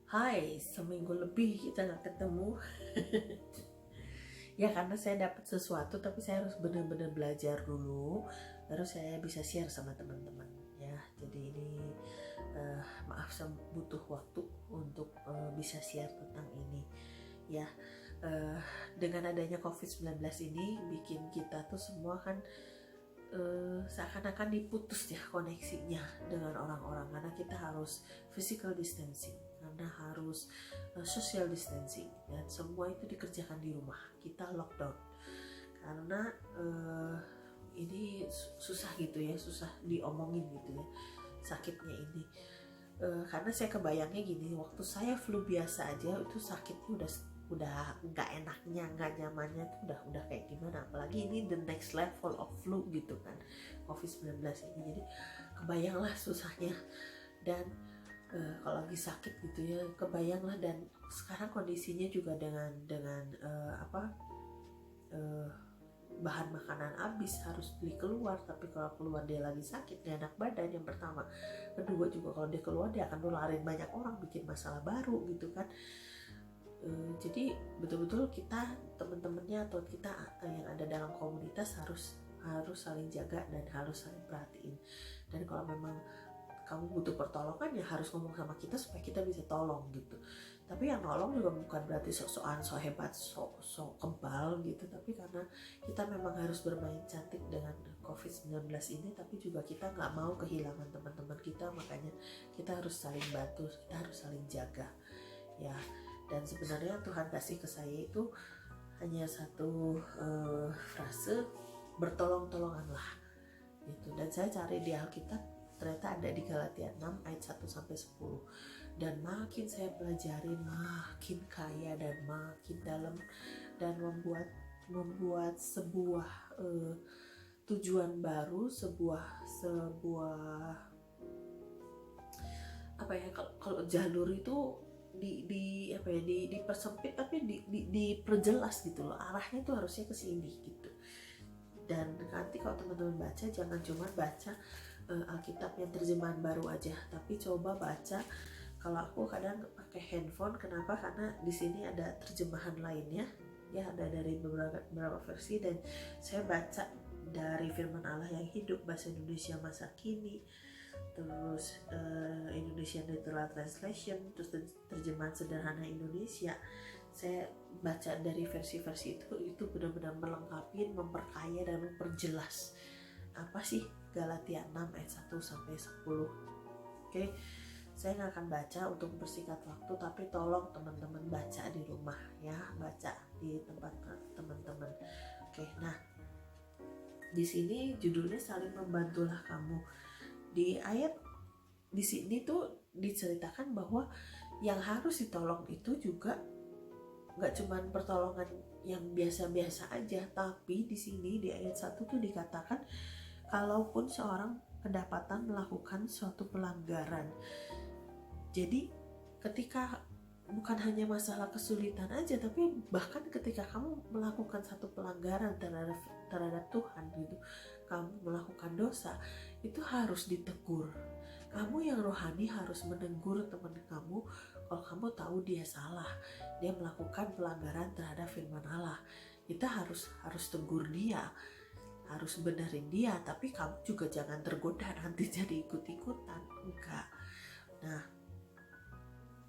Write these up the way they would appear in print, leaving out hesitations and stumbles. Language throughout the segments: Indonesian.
Hai, seminggu lebih kita nggak ketemu. Ya karena saya dapat sesuatu, tapi saya harus benar-benar belajar dulu, baru saya bisa share sama teman-teman. Ya, jadi ini maaf, saya butuh waktu untuk bisa share tentang ini. Ya, eh, dengan adanya COVID-19 ini bikin kita tuh semua kan seakan-akan diputus ya koneksinya dengan orang-orang, karena kita harus physical distancing, karena harus social distancing, dan semua itu dikerjakan di rumah. Kita lockdown karena ini susah gitu ya, susah diomongin gitu ya sakitnya ini. Karena saya kebayangnya gini, waktu saya flu biasa aja itu sakitnya udah nggak enaknya, nggak nyamannya tuh udah kayak gimana, apalagi ini the next level of flu gitu kan, COVID-19 ini. Jadi kebayanglah susahnya. Dan kalau lagi sakit gitu ya, kebayanglah. Dan sekarang kondisinya juga dengan bahan makanan habis, harus beli keluar. Tapi kalau keluar dia lagi sakit, gak enak badan yang pertama. Kedua juga kalau dia keluar dia akan nularin banyak orang, bikin masalah baru gitu kan. Jadi betul-betul kita, teman-temannya atau kita yang ada dalam komunitas harus saling jaga dan harus saling perhatiin. Dan kalau memang kamu butuh pertolongan ya harus ngomong sama kita supaya kita bisa tolong gitu. Tapi yang nolong juga bukan berarti sok-sokan, sok hebat, sok kebal gitu, tapi karena kita memang harus bermain cantik dengan COVID-19 ini. Tapi juga kita nggak mau kehilangan teman-teman kita, makanya kita harus saling bantu, kita harus saling jaga ya. Dan sebenarnya Tuhan kasih ke saya itu hanya satu frase, bertolong-tolonganlah gitu. Dan saya cari di Alkitab, ternyata ada di Galatia 6 ayat 1 sampai 10. Dan makin saya pelajari, makin kaya dan makin dalam, dan membuat sebuah tujuan baru, sebuah apa ya, kalau jalur itu dipersempit, tapi diperjelas gitu loh, arahnya tuh harusnya ke sini gitu. Dan nanti kalau teman-teman baca, jangan cuma baca Alkitab yang terjemahan baru aja, tapi coba baca. Kalau aku kadang pakai handphone, kenapa? Karena di sini ada terjemahan lainnya ya, ada dari beberapa versi. Dan saya baca dari Firman Allah yang hidup, bahasa Indonesia masa kini, terus Indonesian Literal Translation, terus terjemahan sederhana Indonesia. Saya baca dari versi-versi itu benar-benar melengkapi, memperkaya dan memperjelas apa sih Galatia 6 ayat 1 sampai 10. Oke, saya nggak akan baca untuk mempersingkat waktu, tapi tolong teman-teman baca di rumah ya, baca di tempat teman-teman. Oke, nah di sini judulnya saling membantulah kamu. Di ayat di sini tuh diceritakan bahwa yang harus ditolong itu juga nggak cuma pertolongan yang biasa-biasa aja, tapi di sini di ayat 1 tuh dikatakan kalaupun seorang kedapatan melakukan suatu pelanggaran. Jadi ketika bukan hanya masalah kesulitan aja, tapi bahkan ketika kamu melakukan satu pelanggaran terhadap Tuhan gitu, kamu melakukan dosa, itu harus ditegur. Kamu yang rohani harus menegur teman kamu kalau kamu tahu dia salah, dia melakukan pelanggaran terhadap firman Allah. Kita harus tegur dia, harus benerin dia. Tapi kamu juga jangan tergoda nanti jadi ikut-ikutan, enggak. Nah,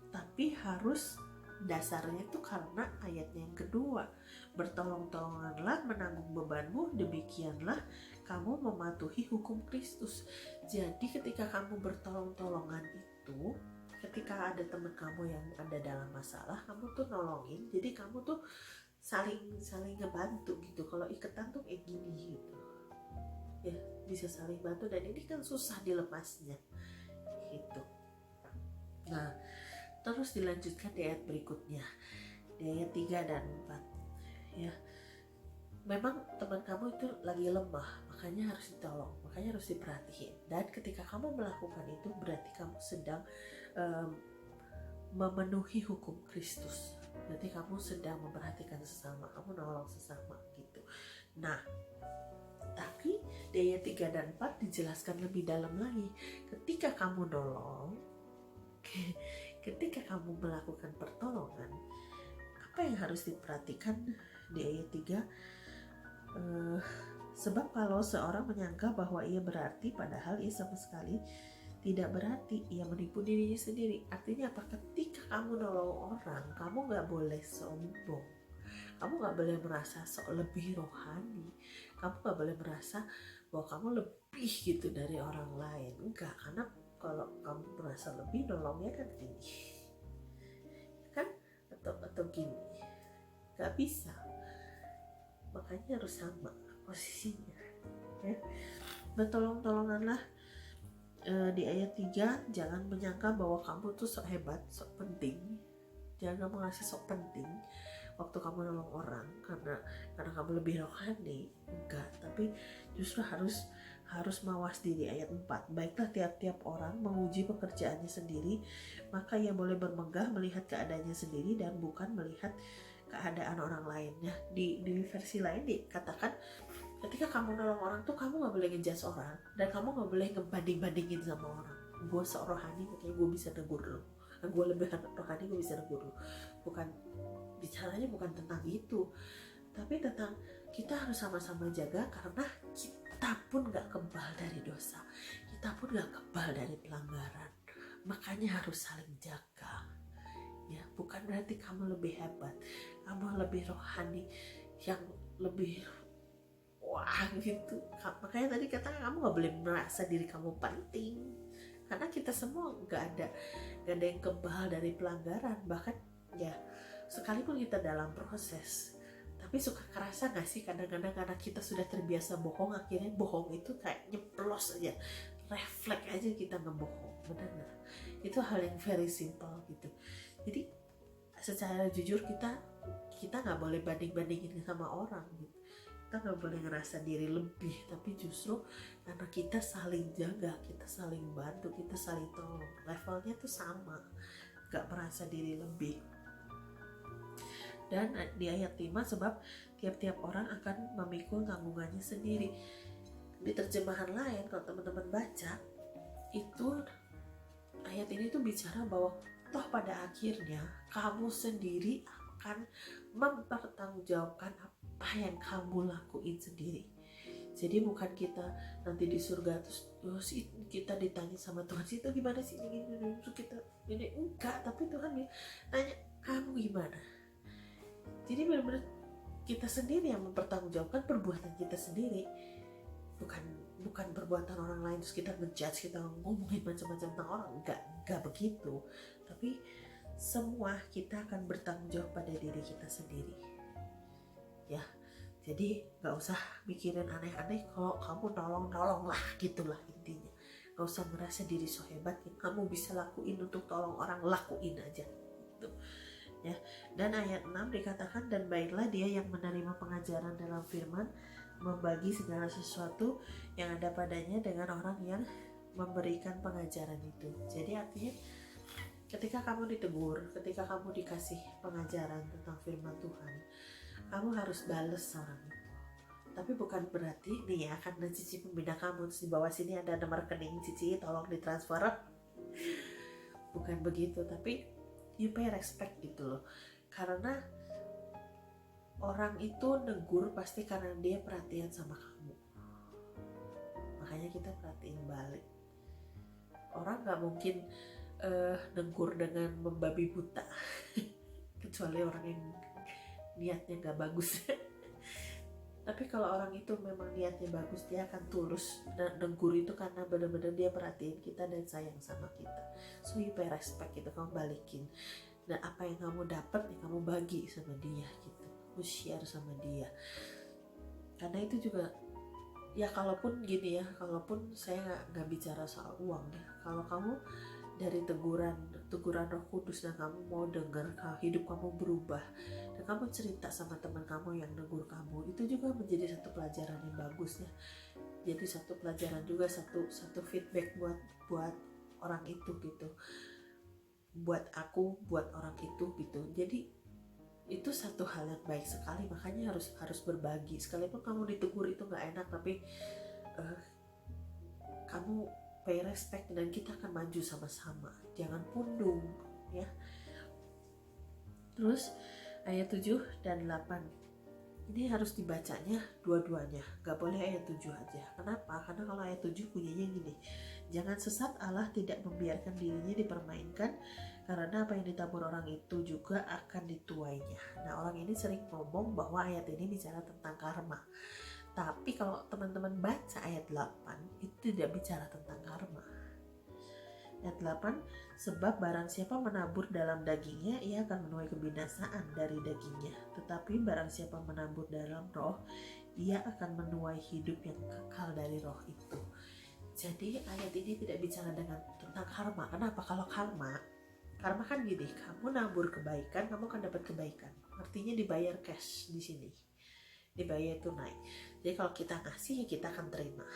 tapi harus dasarnya itu karena ayatnya yang kedua, bertolong-tolonganlah menanggung bebanmu, demikianlah kamu mematuhi hukum Kristus. Jadi ketika kamu bertolong-tolongan itu, ketika ada teman kamu yang ada dalam masalah, kamu tuh nolongin. Jadi kamu tuh saling ngebantu gitu. Kalau iketan tuh kayak gini gitu ya, bisa saling bantu. Dan ini kan susah dilepasnya gitu. Nah, terus dilanjutkan di ayat berikutnya, di ayat 3 dan 4 ya. Memang teman kamu itu lagi lemah, makanya harus ditolong, makanya harus diperhatiin. Dan ketika kamu melakukan itu, berarti kamu sedang memenuhi hukum Kristus. Berarti kamu sedang memperhatikan sesama, kamu nolong sesama gitu. Nah, tapi di ayat 3 dan 4 dijelaskan lebih dalam lagi. Ketika kamu nolong, ketika kamu melakukan pertolongan, apa yang harus diperhatikan di ayat 3? Sebab kalau seorang menyangka bahwa ia berarti padahal ia sama sekali tidak berarti, ia menipu dirinya sendiri. Artinya apa? Ketika kamu nolong orang, kamu gak boleh sombong, kamu gak boleh merasa sok lebih rohani, kamu gak boleh merasa bahwa kamu lebih gitu dari orang lain. Enggak, karena kalau kamu merasa lebih, nolongnya kan gini kan, atau gini, gak bisa. Makanya harus sama posisinya ya. Bertolong-tolonganlah. Di ayat 3, jangan menyangka bahwa kamu tuh sok hebat, sok penting. Jangan kamu ngasih sok penting waktu kamu nolong orang karena kamu lebih rohani. Enggak, tapi justru harus mawas diri. Ayat 4, baiklah tiap-tiap orang menguji pekerjaannya sendiri, maka ia boleh bermegah melihat keadaannya sendiri dan bukan melihat keadaan orang lainnya. Di versi lain dikatakan, ketika kamu nolong orang tuh kamu gak boleh ngejudge orang, dan kamu gak boleh ngebanding-bandingin sama orang. Gue sok rohani makanya gue bisa negur lo, gue lebih rohani gue bisa negur lo. Bicaranya bukan tentang itu, tapi tentang kita harus sama-sama jaga, karena kita pun gak kebal dari dosa, kita pun gak kebal dari pelanggaran. Makanya harus saling jaga ya. Bukan berarti kamu lebih hebat, kamu lebih rohani, yang lebih wah gitu. Makanya tadi katanya kamu gak boleh merasa diri kamu penting, karena kita semua gak ada yang kebal dari pelanggaran. Bahkan ya sekalipun kita dalam proses, tapi suka kerasa gak sih kadang-kadang karena kita sudah terbiasa bohong, akhirnya bohong itu kayak nyeplos aja, refleks aja kita ngebohong. Benar gak? Itu hal yang very simple gitu. Jadi secara jujur kita gak boleh banding-bandingin sama orang gitu. Kita gak boleh ngerasa diri lebih, tapi justru karena kita saling jaga, kita saling bantu, kita saling tolong, levelnya tuh sama, gak merasa diri lebih. Dan di ayat 5, sebab tiap-tiap orang akan memikul tanggungannya sendiri. Di terjemahan lain kalau teman-teman baca, itu ayat ini tuh bicara bahwa toh pada akhirnya kamu sendiri akan mempertanggungjawabkan apa yang kamu lakuin sendiri. Jadi bukan kita nanti di surga terus kita ditanya sama Tuhan, itu gimana sih ini kita ini, enggak, tapi Tuhan nanya kamu gimana. Jadi benar-benar kita sendiri yang mempertanggungjawabkan perbuatan kita sendiri, bukan perbuatan orang lain terus kita ngejudge, kita ngomongin macam-macam tentang orang. Enggak begitu, tapi semua kita akan bertanggung jawab pada diri kita sendiri ya. Jadi gak usah mikirin aneh-aneh, kalau kamu nolong lah, gitulah intinya. Gak usah merasa diri so hebat, yang kamu bisa lakuin untuk tolong orang, lakuin aja gitu ya. Dan ayat 6 dikatakan, dan baiklah dia yang menerima pengajaran dalam firman, membagi segala sesuatu yang ada padanya dengan orang yang memberikan pengajaran itu. Jadi artinya ketika kamu ditegur, ketika kamu dikasih pengajaran tentang firman Tuhan, kamu harus bales orang itu. Tapi bukan berarti nih ya, karena Cici pembina kamu terus di bawah sini ada nomor rekening Cici, tolong ditransfer. Bukan begitu, tapi you pay respect gitu loh. Karena orang itu negur pasti karena dia perhatian sama kamu, makanya kita perhatiin balik. Orang gak mungkin negur dengan membabi buta kecuali orang yang niatnya gak bagus. Tapi kalau orang itu memang niatnya bagus, dia akan tulus dan negur itu karena benar-benar dia perhatiin kita dan sayang sama kita. So you pay respect gitu, kamu balikin. Dan apa yang kamu dapat ya kamu bagi sama dia gitu, kamu share sama dia. Karena itu juga ya, kalaupun gini ya, kalaupun saya nggak bicara soal uang ya, kalau kamu dari teguran Roh Kudus dan kamu mau dengar hidup kamu berubah dan kamu cerita sama teman kamu yang negur kamu, itu juga menjadi satu pelajaran yang bagus ya. Jadi satu pelajaran juga, satu feedback buat orang itu gitu, buat aku, buat orang itu gitu. Jadi itu satu hal yang baik sekali, makanya harus berbagi. Sekalipun kamu ditegur itu nggak enak, tapi kamu pay respect dan kita akan maju sama-sama. Jangan pundung, ya. Terus ayat 7 dan 8 ini harus dibacanya dua-duanya, gak boleh ayat 7 aja. Kenapa? Karena kalau ayat 7 bunyinya gini, jangan sesat, Allah tidak membiarkan dirinya dipermainkan, karena apa yang ditabur orang itu juga akan dituainya. Nah, orang ini sering ngomong bahwa ayat ini bicara tentang karma. Tapi kalau teman-teman baca ayat 8, itu tidak bicara tentang karma. Ayat 8, sebab barang siapa menabur dalam dagingnya, ia akan menuai kebinasaan dari dagingnya. Tetapi barang siapa menabur dalam roh, ia akan menuai hidup yang kekal dari roh itu. Jadi ayat ini tidak bicara tentang karma. Kenapa? Kalau karma kan gini, kamu nabur kebaikan, kamu akan dapat kebaikan. Artinya dibayar cash di sini, dibayar tunai. Jadi kalau kita ngasih, ya kita akan terima.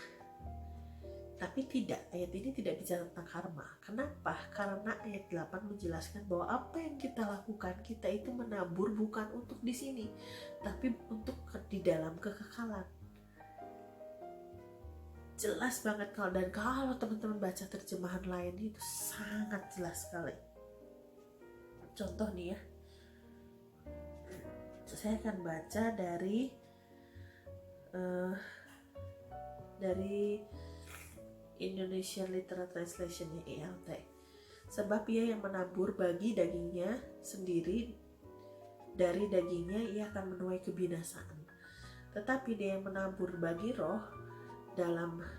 Tapi tidak, ayat ini tidak bicara tentang karma. Kenapa? Karena ayat 8 menjelaskan bahwa apa yang kita lakukan, kita itu menabur bukan untuk di sini, tapi untuk di dalam kekekalan. Jelas banget kalau teman-teman baca terjemahan lain itu sangat jelas sekali. Contoh nih ya, saya akan baca dari Indonesian Literal Translation (ILT). Sebab ia yang menabur bagi dagingnya sendiri, dari dagingnya ia akan menuai kebinasaan. Tetapi dia yang menabur bagi roh,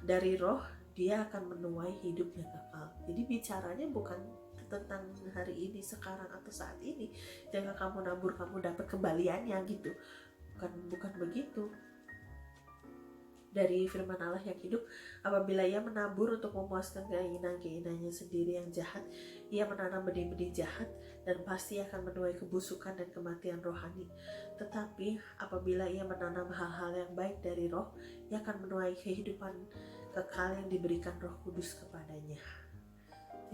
dari roh dia akan menuai hidup yang kekal. Jadi bicaranya bukan tentang hari ini, sekarang atau saat ini. Jangan kamu nabur kamu dapat kembaliannya gitu. Bukan begitu. Dari firman Allah yang hidup, apabila ia menabur untuk memuaskan keinginan-keinginannya sendiri yang jahat, ia menanam benih-benih jahat dan pasti akan menuai kebusukan dan kematian rohani. Tetapi apabila ia menanam hal-hal yang baik dari roh, ia akan menuai kehidupan kekal yang diberikan Roh Kudus kepadanya.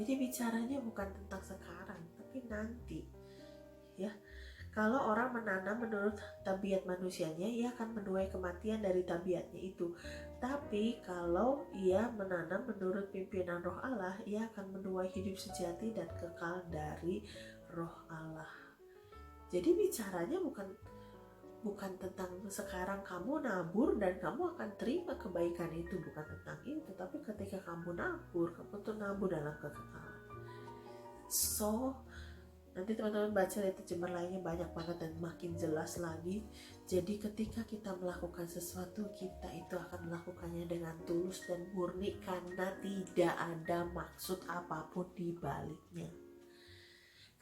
Jadi bicaranya bukan tentang sekarang, tapi nanti, ya. Kalau orang menanam menurut tabiat manusianya, ia akan menuai kematian dari tabiatnya itu. Tapi kalau ia menanam menurut pimpinan roh Allah, ia akan menuai hidup sejati dan kekal dari roh Allah. Jadi bicaranya bukan tentang sekarang kamu nabur dan kamu akan terima kebaikan itu, bukan tentang itu. Tapi ketika kamu nabur, kamu tuh nabur dalam kekekalan. So, nanti teman-teman baca lihat terjemahan lainnya banyak banget dan makin jelas lagi. Jadi ketika kita melakukan sesuatu, kita itu akan melakukannya dengan tulus dan murni karena tidak ada maksud apapun di baliknya.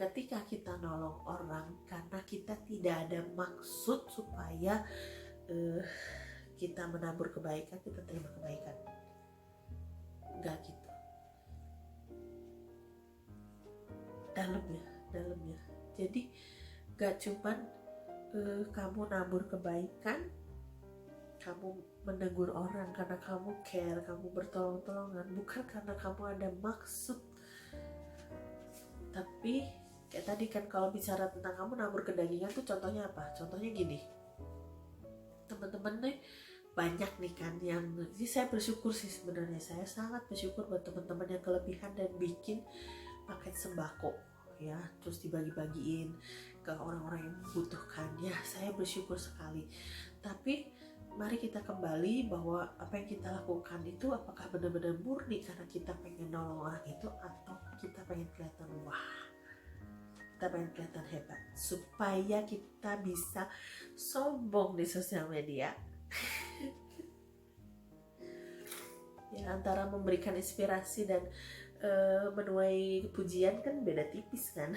Ketika kita nolong orang karena kita tidak ada maksud supaya kita menabur kebaikan, kita terima kebaikan. Enggak gitu. Dalamnya. Jadi gak cuman kamu nabur kebaikan, kamu menegur orang karena kamu care, kamu bertolong-tolongan, bukan karena kamu ada maksud. Tapi kayak tadi kan, kalau bicara tentang kamu nabur kedagingan tuh contohnya apa? Contohnya gini, teman-teman nih banyak nih kan yang, jadi saya bersyukur sih sebenarnya, saya sangat bersyukur buat teman-teman yang kelebihan dan bikin paket sembako ya, terus dibagi-bagiin ke orang-orang yang membutuhkan. Ya, saya bersyukur sekali. Tapi mari kita kembali bahwa apa yang kita lakukan itu apakah benar-benar murni karena kita pengen nolong orang itu, atau kita pengen kelihatan wah, kita pengen kelihatan hebat supaya kita bisa sombong di sosial media. Ya, antara memberikan inspirasi dan menuai pujian kan beda tipis kan.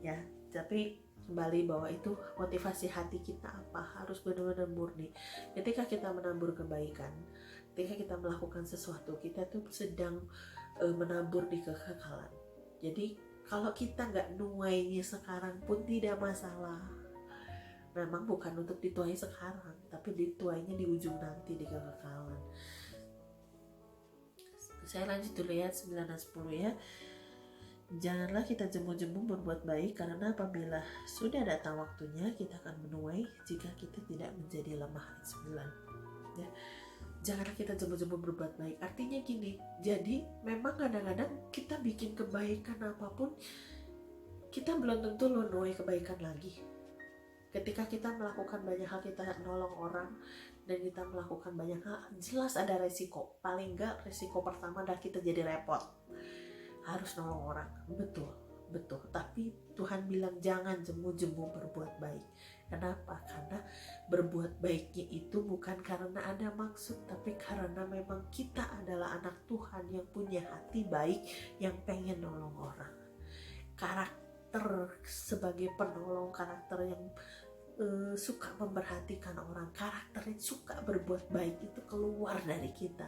Ya, tapi kembali bahwa itu motivasi hati kita apa, harus benar-benar murni. Ketika kita menabur kebaikan, ketika kita melakukan sesuatu, kita tuh sedang menabur di kekekalan. Jadi kalau kita nggak nuainya sekarang pun tidak masalah. Memang bukan untuk dituai sekarang, tapi dituainya di ujung nanti, di kekekalan. Saya lanjut dulu ya, 9 dan 10 ya. Janganlah kita jemu-jemu berbuat baik, karena apabila sudah datang waktunya kita akan menuai jika kita tidak menjadi lemah. Ayat 9 ya. janganlah kita jemu-jemu berbuat baik. Artinya gini, jadi memang kadang-kadang kita bikin kebaikan apapun, kita belum tentu menuai kebaikan lagi. Ketika kita melakukan banyak hal, kita nolong orang dan kita melakukan banyak hal, jelas ada resiko. Paling enggak resiko pertama adalah kita jadi repot, harus nolong orang. Betul. Tapi Tuhan bilang jangan jemu-jemu berbuat baik. Kenapa? Karena berbuat baiknya itu bukan karena ada maksud, tapi karena memang kita adalah anak Tuhan yang punya hati baik, yang pengen nolong orang. Karakter sebagai penolong, karakter yang suka memperhatikan orang, karakter yang suka berbuat baik itu keluar dari kita,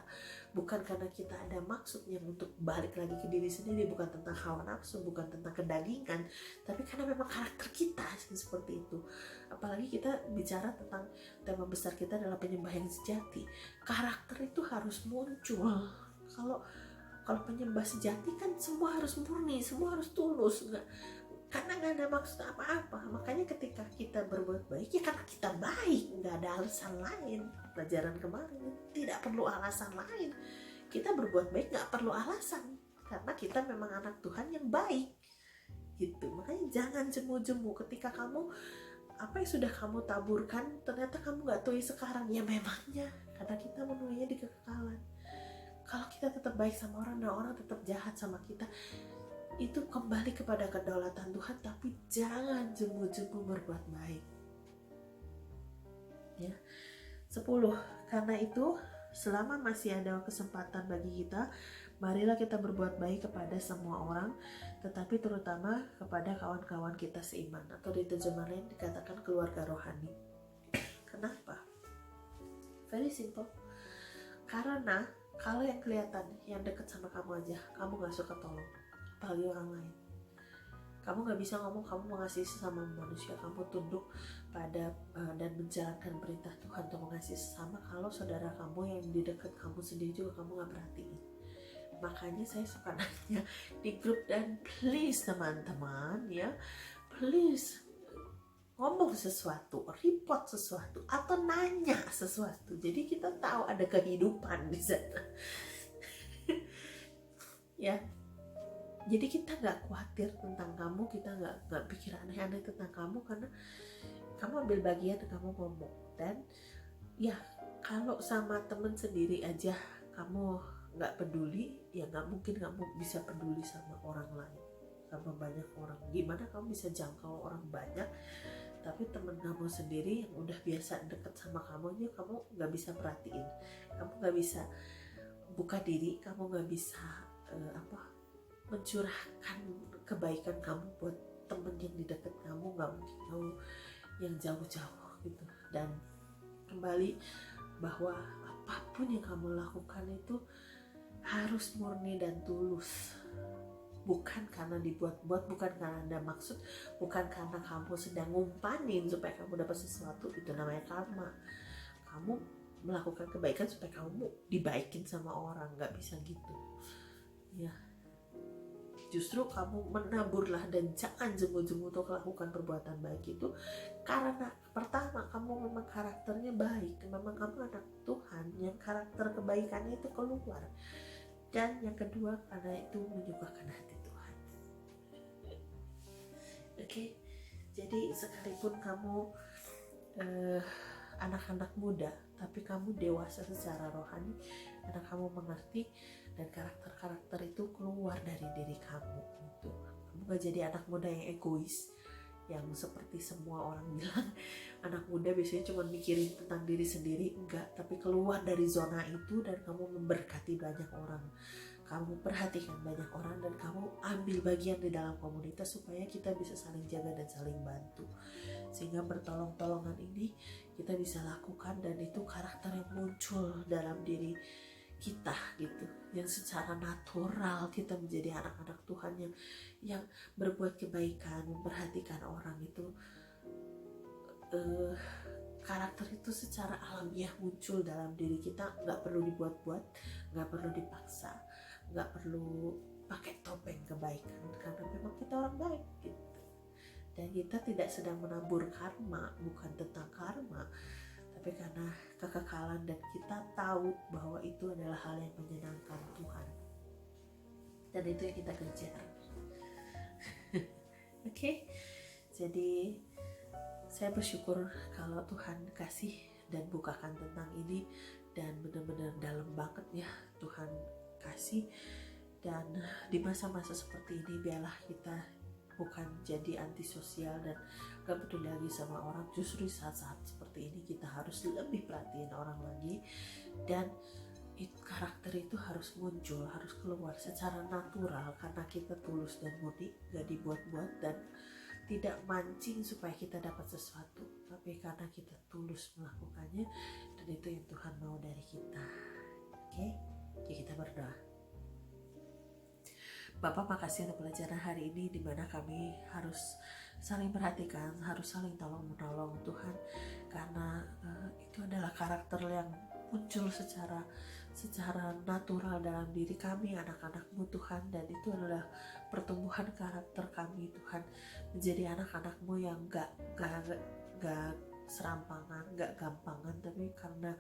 bukan karena kita ada maksud yang untuk balik lagi ke diri sendiri, bukan tentang hawa nafsu, bukan tentang kedagingan, tapi karena memang karakter kita seperti itu. Apalagi kita bicara tentang tema besar kita adalah penyembah yang sejati, karakter itu harus muncul. Kalau penyembah sejati kan semua harus murni, semua harus tulus, karena nggak ada maksud apa-apa. Makanya ketika kita berbuat baik ya karena kita baik, nggak ada alasan lain. Pelajaran kemarin tidak perlu alasan lain. Kita berbuat baik nggak perlu alasan, karena kita memang anak Tuhan yang baik gitu. Makanya jangan jemu-jemu ketika kamu apa yang sudah kamu taburkan ternyata kamu nggak tuai sekarang, ya memangnya karena kita menuainya di kekekalan. Kalau kita tetap baik sama orang dan orang tetap jahat sama kita, itu kembali kepada kedaulatan Tuhan, tapi jangan jemu-jemu berbuat baik. Ya. 10. Karena itu, selama masih ada kesempatan bagi kita, marilah kita berbuat baik kepada semua orang, tetapi terutama kepada kawan-kawan kita seiman, atau di terjemahan lain dikatakan keluarga rohani. Kenapa? Very simple. Karena kalau yang kelihatan, yang dekat sama kamu aja, kamu gak suka tolong, apalagi orang lain. Kamu gak bisa ngomong kamu mengasihi sesama manusia, kamu tunduk pada dan menjalankan perintah Tuhan untuk mengasihi sesama kalau saudara kamu yang di dekat kamu sendiri juga kamu gak perhatiin. Makanya saya suka nanya di grup, dan please teman-teman ya, please ngomong sesuatu, report sesuatu, atau nanya sesuatu, jadi kita tahu ada kehidupan di sana. Ya, jadi kita nggak khawatir tentang kamu, kita nggak pikir aneh-aneh tentang kamu, karena kamu ambil bagian dan kamu ngomong. Dan ya kalau sama temen sendiri aja kamu nggak peduli, ya nggak mungkin kamu bisa peduli sama orang lain, sama banyak orang. Gimana kamu bisa jangkau orang banyak, tapi temen kamu sendiri yang udah biasa deket sama kamu aja kamu nggak bisa perhatiin, kamu nggak bisa buka diri, kamu nggak bisa mencurahkan kebaikan kamu buat temen yang di dekat kamu, nggak mungkin kamu yang jauh-jauh gitu. Dan kembali bahwa apapun yang kamu lakukan itu harus murni dan tulus, bukan karena dibuat-buat, bukan karena ada maksud, bukan karena kamu sedang ngumpanin supaya kamu dapat sesuatu. Itu namanya karma. Kamu melakukan kebaikan supaya kamu dibaikin sama orang, nggak bisa gitu ya. Justru kamu menaburlah, dan jangan jemu-jemu untuk melakukan perbuatan baik itu karena pertama kamu memang karakternya baik, memang kamu anak Tuhan yang karakter kebaikannya itu keluar, dan yang kedua karena itu menyukakan hati Tuhan. Oke, jadi sekalipun kamu anak-anak muda, tapi kamu dewasa secara rohani, karena kamu mengerti dan karakter-karakter itu keluar dari diri kamu gitu. Kamu gak jadi anak muda yang egois, yang seperti semua orang bilang anak muda biasanya cuma mikirin tentang diri sendiri. Enggak, tapi keluar dari zona itu dan kamu memberkati banyak orang, kamu perhatikan banyak orang, dan kamu ambil bagian di dalam komunitas supaya kita bisa saling jaga dan saling bantu, sehingga bertolong-tolongan ini kita bisa lakukan, dan itu karakter yang muncul dalam diri kita gitu, yang secara natural kita menjadi anak-anak Tuhan yang berbuat kebaikan, memperhatikan orang itu. Karakter itu secara alamiah muncul dalam diri kita, nggak perlu dibuat-buat, nggak perlu dipaksa, nggak perlu pakai topeng kebaikan, karena memang kita orang baik gitu. Dan kita tidak sedang menabur karma, bukan tentang karma, tapi tapi karena kekekalan dan kita tahu bahwa itu adalah hal yang menyenangkan Tuhan, dan itu yang kita kejar. Oke, jadi saya bersyukur kalau Tuhan kasih dan bukakan tentang ini, dan benar-benar dalam banget ya Tuhan kasih. Dan di masa-masa seperti ini biarlah kita bukan jadi antisosial dan gak peduli lagi sama orang. Justru saat-saat seperti ini kita harus lebih perhatiin orang lagi, dan karakter itu harus muncul, harus keluar secara natural karena kita tulus dan murni, gak dibuat-buat dan tidak mancing supaya kita dapat sesuatu, tapi karena kita tulus melakukannya, dan itu yang Tuhan mau dari kita. Oke, jadi kita berdoa. Bapak, makasih untuk pelajaran hari ini di mana kami harus saling perhatikan, harus saling tolong-menolong Tuhan, karena itu adalah karakter yang muncul secara natural dalam diri kami, anak-anak-Mu Tuhan, dan itu adalah pertumbuhan karakter kami Tuhan, menjadi anak-anak-Mu yang gak serampangan, gak gampangan, tapi karena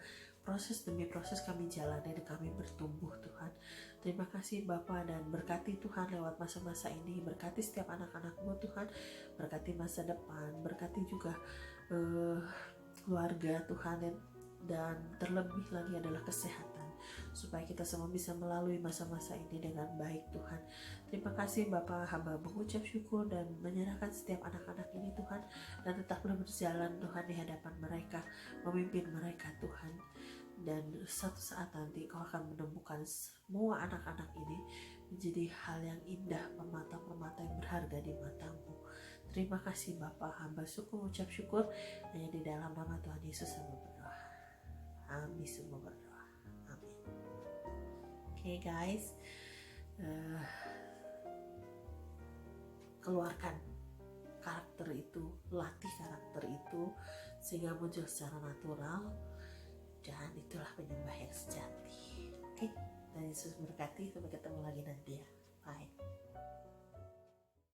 proses demi proses kami jalani dan kami bertumbuh Tuhan. Terima kasih Bapa, dan berkati Tuhan lewat masa-masa ini, berkati setiap anak-anak-Mu Tuhan, berkati masa depan, berkati juga keluarga Tuhan, dan terlebih lagi adalah kesehatan, supaya kita semua bisa melalui masa-masa ini dengan baik Tuhan. Terima kasih Bapa, hamba mengucap syukur dan menyerahkan setiap anak-anak ini Tuhan, dan tetaplah berjalan Tuhan di hadapan mereka, memimpin mereka Tuhan. Dan suatu saat nanti Kau akan menemukan semua anak-anak ini menjadi hal yang indah, permata-permata yang berharga di mata-Mu. Terima kasih Bapa, hamba mengucap syukur hanya di dalam nama Tuhan Yesus hamba berdoa. Amin, semua berdoa. Amin. Oke guys, keluarkan karakter itu, latih karakter itu sehingga muncul secara natural, dan itulah penyembah yang sejati. Oke, dan Yesus berkati. Sampai ketemu lagi nanti ya. Bye.